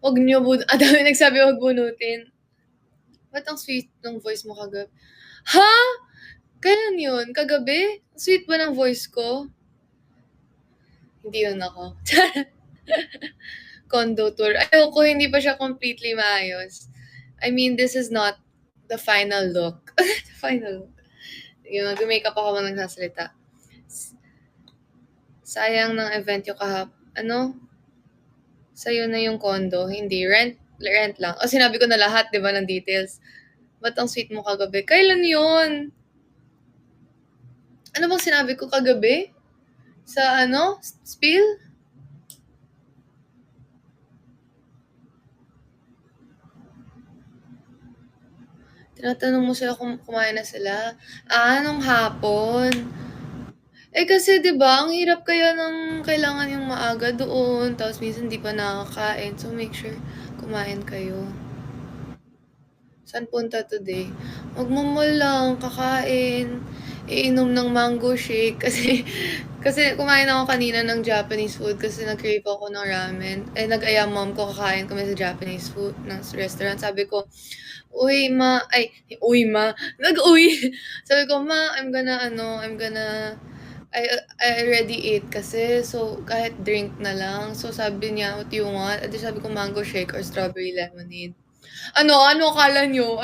Wag niyo dami nagsabi wag bunutin. Ba't ang sweet ng voice mo Ha? Kailan yun? Kagabi? Sweet ba ng voice ko? Hindi yun ako. Condo tour. Ayoko, hindi pa siya completely maayos. I mean, this is not the final look. The final look. Yung mag-makeup ako nang nagsasalita. Sayang ng event yung Sa'yo na yung condo. Hindi, rent lang. O, sinabi ko na lahat, di ba, ng details. Ba't ang sweet mo kagabi? Kailan yun? Ano bang sinabi ko kagabi? Sa spill? Tinatanong mo sila kung kumain na sila. Nung hapon. Kasi 'di ba, ang hirap kaya ng kailangan yung maaga doon, tapos minsan di pa nakakain. So, make sure kumain kayo. Saan punta today? Magmo-mall lang, kakain, iinom ng mango shake kasi kumain ako kanina ng Japanese food kasi nag-crave ako ng ramen. Nag-aya mom ko kakain kami sa Japanese food ng restaurant. Sabi ko, uy ma, nag-uy. Sabi ko, ma, I'm gonna I already ate kasi, so kahit drink na lang. So sabi niya, what do you want? At sabi ko, mango shake or strawberry lemonade. Ano akala nyo?